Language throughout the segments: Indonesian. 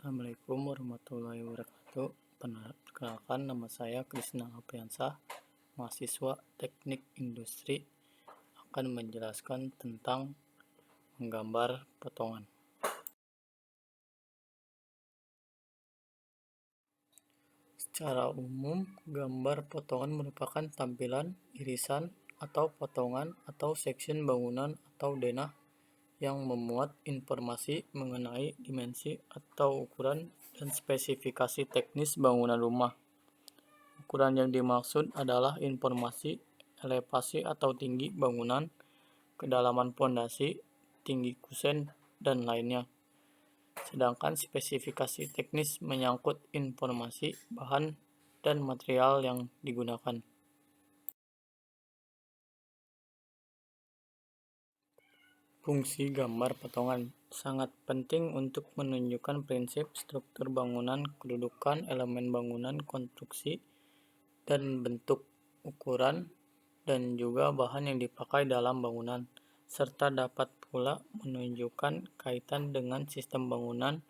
Assalamualaikum warahmatullahi wabarakatuh. Perkenalkan, nama saya Krisna Apriansah, mahasiswa Teknik Industri, akan menjelaskan tentang menggambar potongan. Secara umum, gambar potongan merupakan tampilan, irisan, atau potongan atau section bangunan atau denah yang memuat informasi mengenai dimensi atau ukuran dan spesifikasi teknis bangunan rumah. Ukuran yang dimaksud adalah informasi elevasi atau tinggi bangunan, kedalaman pondasi, tinggi kusen, dan lainnya. Sedangkan spesifikasi teknis menyangkut informasi bahan dan material yang digunakan. Fungsi gambar potongan sangat penting untuk menunjukkan prinsip, struktur bangunan, kedudukan elemen bangunan, konstruksi, dan bentuk, ukuran, dan juga bahan yang dipakai dalam bangunan, serta dapat pula menunjukkan kaitan dengan sistem bangunan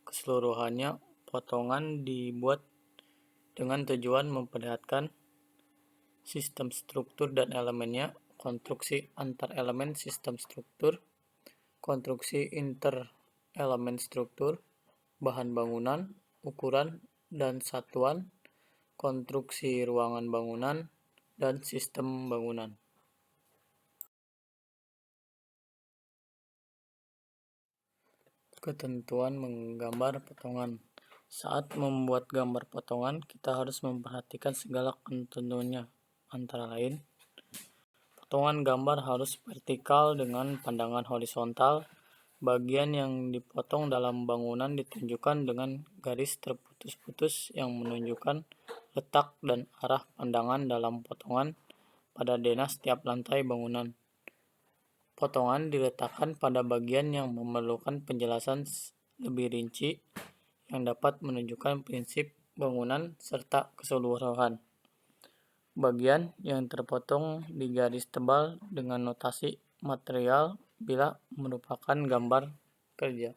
keseluruhannya. Potongan dibuat dengan tujuan memperlihatkan sistem struktur dan elemennya, konstruksi antar elemen sistem struktur, konstruksi inter elemen struktur, bahan bangunan, ukuran dan satuan, konstruksi ruangan bangunan, dan sistem bangunan. Ketentuan menggambar potongan. Saat membuat gambar potongan, kita harus memperhatikan segala ketentuannya. Antara lain, potongan gambar harus vertikal dengan pandangan horizontal. Bagian yang dipotong dalam bangunan ditunjukkan dengan garis terputus-putus yang menunjukkan letak dan arah pandangan dalam potongan pada denah setiap lantai bangunan. Potongan diletakkan pada bagian yang memerlukan penjelasan lebih rinci yang dapat menunjukkan prinsip bangunan serta keseluruhan. Bagian yang terpotong di garis tebal dengan notasi material bila merupakan gambar kerja.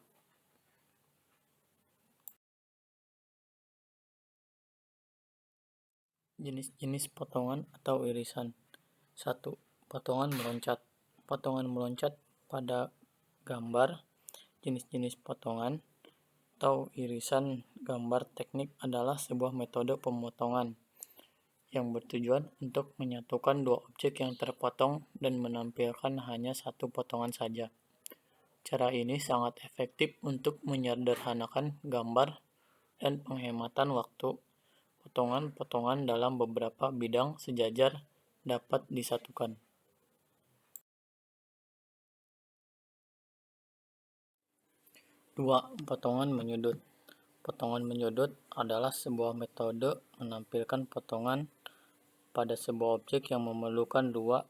Jenis-jenis potongan atau irisan. 1. Potongan meloncat. Potongan meloncat pada gambar. Jenis-jenis potongan atau irisan gambar teknik adalah sebuah metode pemotongan yang bertujuan untuk menyatukan dua objek yang terpotong dan menampilkan hanya satu potongan saja. Cara ini sangat efektif untuk menyederhanakan gambar dan penghematan waktu. Potongan-potongan dalam beberapa bidang sejajar dapat disatukan. 2. Potongan menyudut. Potongan menyudut adalah sebuah metode menampilkan potongan pada sebuah objek yang memerlukan dua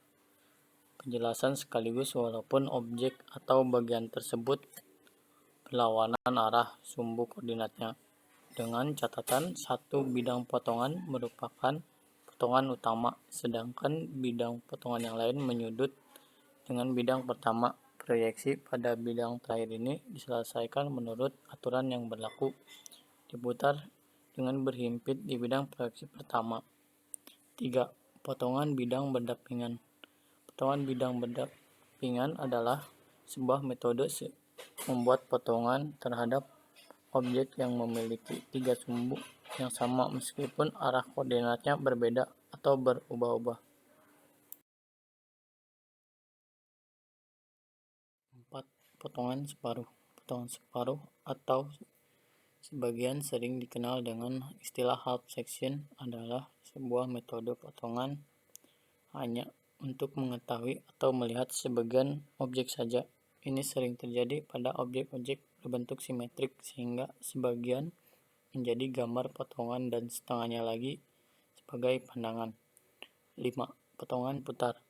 penjelasan sekaligus walaupun objek atau bagian tersebut berlawanan arah sumbu koordinatnya. Dengan catatan, satu bidang potongan merupakan potongan utama, sedangkan bidang potongan yang lain menyudut dengan bidang pertama. Proyeksi pada bidang terakhir ini diselesaikan menurut aturan yang berlaku. Diputar dengan berhimpit di bidang proyeksi pertama. 3. Potongan bidang berdampingan. Potongan bidang berdampingan adalah sebuah metode membuat potongan terhadap objek yang memiliki tiga sumbu yang sama meskipun arah koordinatnya berbeda atau berubah-ubah. 4. Potongan separuh. Potongan separuh atau sebagian sering dikenal dengan istilah half section adalah sebuah metode potongan hanya untuk mengetahui atau melihat sebagian objek saja. Ini sering terjadi pada objek-objek berbentuk simetrik sehingga sebagian menjadi gambar potongan dan setengahnya lagi sebagai pandangan. 5. Potongan putar.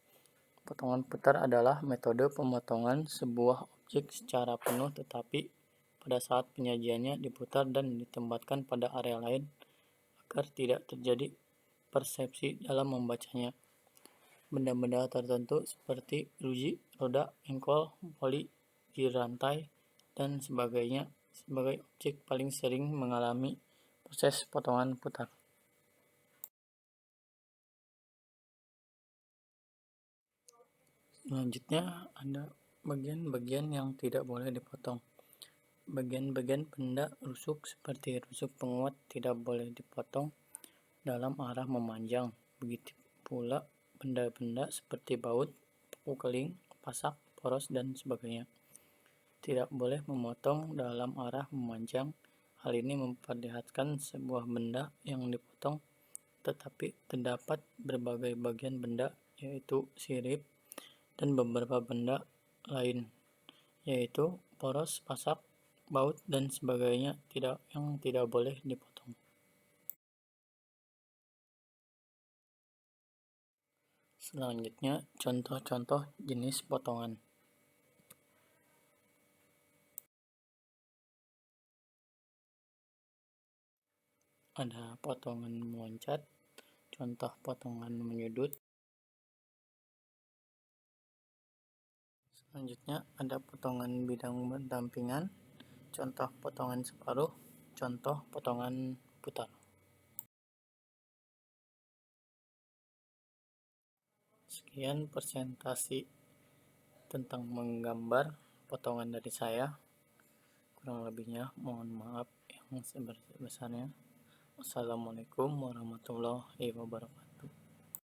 Potongan putar adalah metode pemotongan sebuah objek secara penuh tetapi pada saat penyajiannya diputar dan ditempatkan pada area lain agar tidak terjadi persepsi dalam membacanya. Benda-benda tertentu seperti ruji, roda, engkol, poli, rantai, dan sebagainya sebagai objek paling sering mengalami proses potongan putar. Selanjutnya ada bagian-bagian yang tidak boleh dipotong. Bagian-bagian benda rusuk seperti rusuk penguat tidak boleh dipotong dalam arah memanjang. Begitu pula benda-benda seperti baut, paku keling, pasak, poros, dan sebagainya. Tidak boleh memotong dalam arah memanjang. Hal ini memperlihatkan sebuah benda yang dipotong, tetapi terdapat berbagai bagian benda, yaitu sirip, dan beberapa benda lain, yaitu poros, pasak, baut, dan sebagainya yang tidak boleh dipotong. Selanjutnya, contoh-contoh jenis potongan. Ada potongan meloncat, contoh potongan menyudut. Selanjutnya ada potongan bidang berdampingan, contoh potongan separuh, contoh potongan putar. Sekian presentasi tentang menggambar potongan dari saya. Kurang lebihnya mohon maaf yang sebesar-besarnya. Wassalamualaikum warahmatullahi wabarakatuh.